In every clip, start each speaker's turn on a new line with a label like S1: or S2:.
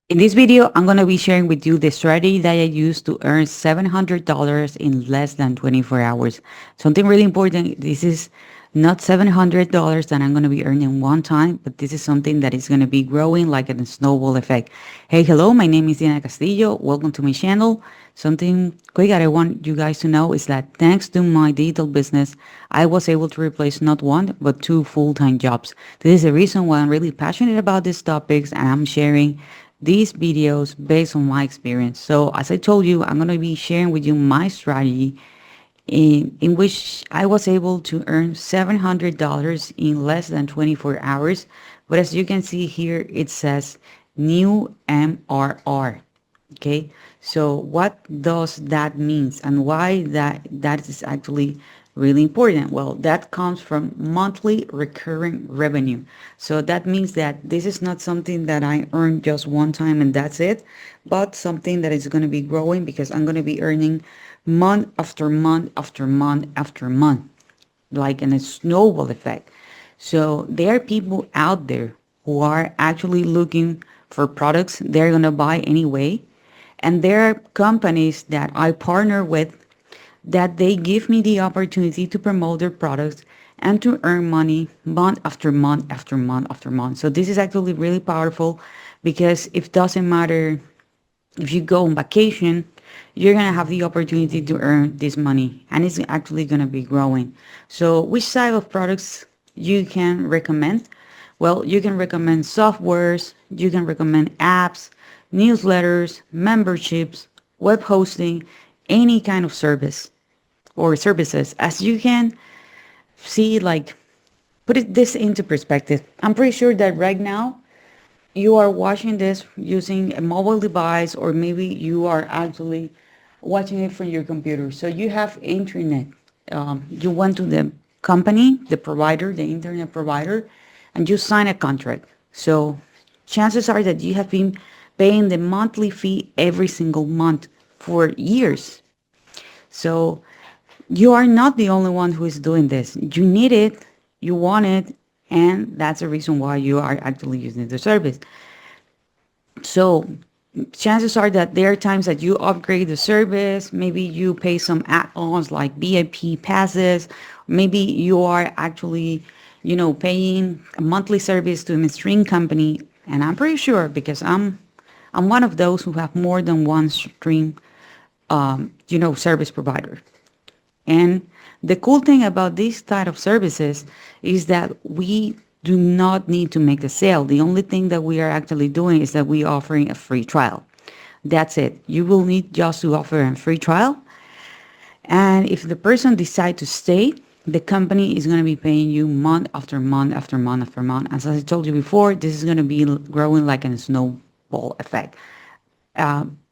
S1: In this video, I'm going to be sharing with you the strategy that I used to earn $700 in less than 24 hours. Something really important. This is not $700 that I'm going to be earning one time, but this is something that is going to be growing like a snowball effect. Hey, hello, my name is Diana Castillo. Welcome to my channel. Something quick that I want you guys to know is that thanks to my digital business, I was able to replace not one, but two full-time jobs. This is the reason why I'm really passionate about these topics and I'm sharing these videos based on my experience. So as I told you, I'm going to be sharing with you my strategy in which I was able to earn $700 in less than 24 hours. But as you can see here, it says new MRR. Okay, so what does that means and why that is actually really important? Well, that comes from monthly recurring revenue. So that means that this is not something that I earn just one time and that's it, but something that is going to be growing because I'm going to be earning month after month after month after month, like in a snowball effect. So there are people out there who are actually looking for products they're going to buy anyway. And there are companies that I partner with that they give me the opportunity to promote their products and to earn money month after month after month after month. So this is actually really powerful because it doesn't matter if you go on vacation, you're going to have the opportunity to earn this money and it's actually going to be growing. So which type of products you can recommend? Well, you can recommend softwares, you can recommend apps, newsletters, memberships, web hosting, any kind of service or services. As you can see, like, this into perspective. I'm pretty sure that right now you are watching this using a mobile device, or maybe you are actually watching it from your computer. So you have internet. You went to the company, the provider, the internet provider, and you sign a contract. So chances are that you have been paying the monthly fee every single month for years. So you are not the only one who is doing this. You need it, you want it, and that's the reason why you are actually using the service. So chances are that there are times that you upgrade the service, maybe you pay some add-ons like VIP passes, maybe you are actually, paying a monthly service to a midstream company. And I'm pretty sure because I'm one of those who have more than one stream, service provider. And the cool thing about this type of services is that we do not need to make the sale. The only thing that we are actually doing is that we are offering a free trial. That's it. You will need just to offer a free trial. And if the person decides to stay, the company is going to be paying you month after month after month after month. As I told you before, this is going to be growing like a snowball effect.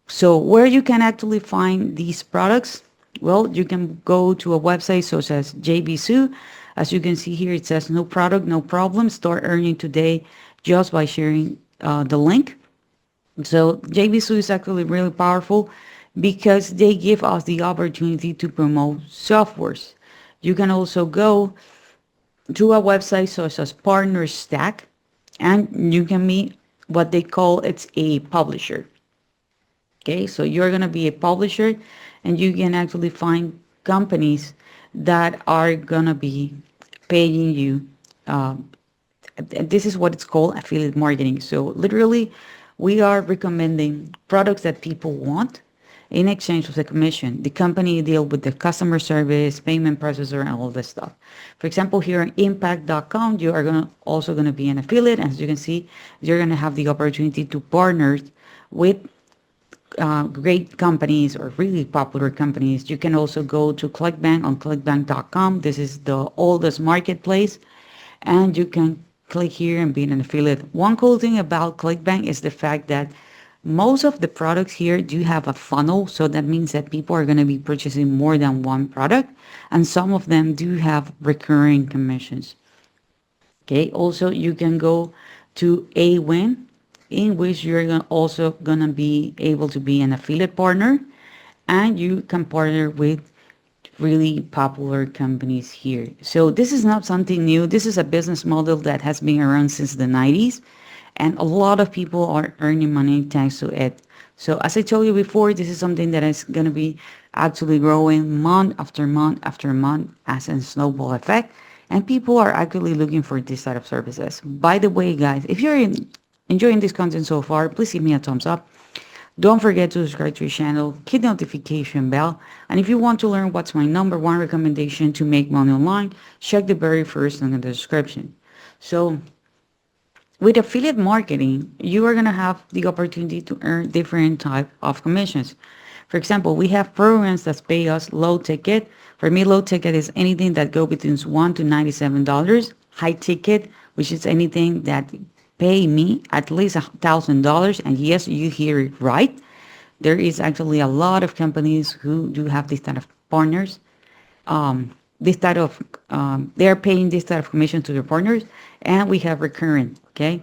S1: So where you can actually find these products? Well, you can go to a website such as JVZoo. As you can see here, it says no product, no problem. Start earning today just by sharing the link. So JVZoo is actually really powerful because they give us the opportunity to promote softwares. You can also go to a website such as Partner Stack, and you can meet what they call it's a publisher. Okay, so you're going to be a publisher and you can actually find companies that are going to be paying you. This is what it's called affiliate marketing. So literally, we are recommending products that people want in exchange of the commission. The company deal with the customer service, payment processor, and all this stuff. For example, here on impact.com, you are also going to be an affiliate. As you can see, you're going to have the opportunity to partner with great companies or really popular companies. You can also go to ClickBank on clickbank.com. This is the oldest marketplace, and you can click here and be an affiliate. One cool thing about ClickBank is the fact that most of the products here do have a funnel, so that means that people are going to be purchasing more than one product, and some of them do have recurring commissions. Okay, also you can go to Awin, in which you're also going to be able to be an affiliate partner, and you can partner with really popular companies here. So this is not something new. This is a business model that has been around since the 90s, and a lot of people are earning money thanks to it. So as I told you before, this is something that is going to be actually growing month after month after month as a snowball effect, and people are actually looking for this type of services. By the way, guys, if you're enjoying this content so far, please give me a thumbs up. Don't forget to subscribe to the channel, hit the notification bell, and if you want to learn what's my number one recommendation to make money online, check the very first link in the description. So with affiliate marketing, you are going to have the opportunity to earn different type of commissions. For example, we have programs that pay us low ticket. For me, low ticket is anything that go between $1 to $97. High ticket, which is anything that pay me at least $1,000. And yes, you hear it right. There is actually a lot of companies who do have this type of partners. This type of they're paying this type of commission to their partners, and we have recurrent. Okay,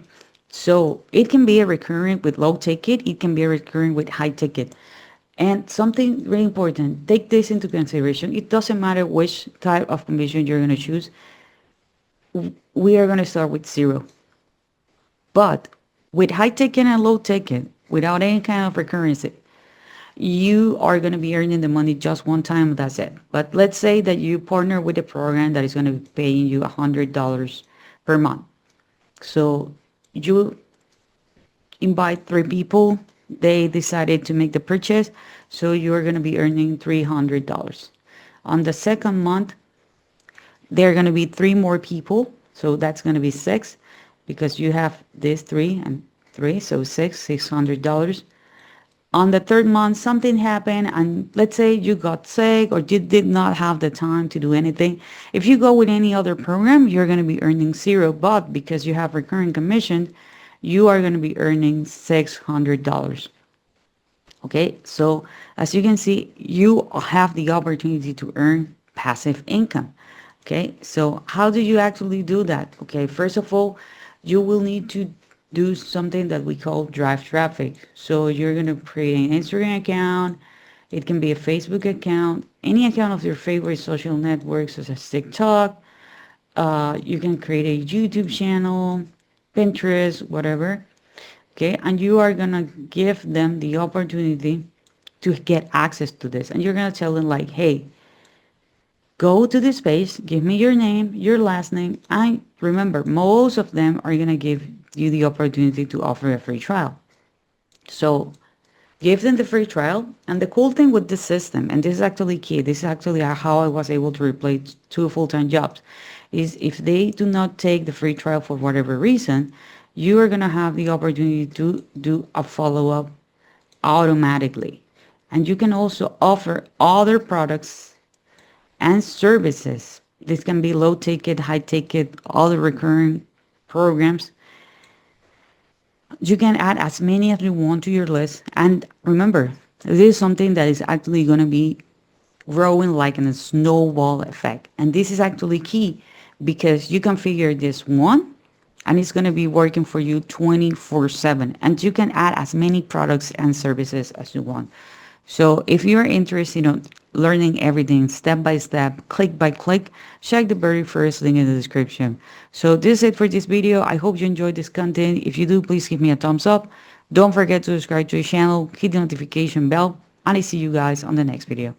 S1: so it can be a recurrent with low ticket, it can be a recurrent with high ticket. And something really important, take this into consideration. It doesn't matter which type of commission you're going to choose. We are going to start with zero. But with high ticket and low ticket, without any kind of recurrency, you are going to be earning the money just one time. That's it. But let's say that you partner with a program that is going to be paying you $100 per month. So you invite 3 people. They decided to make the purchase. So you're going to be earning $300. On the second month, there are going to be 3 more people. So that's going to be 6 because you have this 3 and 3. So $600. On the third month, something happened, and let's say you got sick or you did not have the time to do anything. If you go with any other program, you're going to be earning 0, but because you have recurring commission, you are going to be earning $600. Okay, so as you can see, you have the opportunity to earn passive income. Okay, so how do you actually do that? Okay, first of all, you will need to do something that we call drive traffic. So you're going to create an Instagram account. It can be a Facebook account, any account of your favorite social networks such as TikTok. You can create a YouTube channel, Pinterest, whatever. Okay, and you are going to give them the opportunity to get access to this. And you're going to tell them like, hey, go to this page, give me your name, your last name. And remember, most of them are going to give you the opportunity to offer a free trial. So give them the free trial. And the cool thing with this system, and this is actually key, this is actually how I was able to replace 2 full-time jobs, is if they do not take the free trial for whatever reason, you are going to have the opportunity to do a follow-up automatically. And you can also offer other products and services. This can be low ticket, high ticket, other recurring programs. You can add as many as you want to your list. And remember, this is something that is actually going to be growing like in a snowball effect. And this is actually key because you can figure this one and it's going to be working for you 24/7. And you can add as many products and services as you want. So if you're interested in learning everything step by step, click by click, check the very first link in the description. So this is it for this video. I hope you enjoyed this content. If you do, please give me a thumbs up. Don't forget to subscribe to the channel, hit the notification bell, and I see you guys on the next video.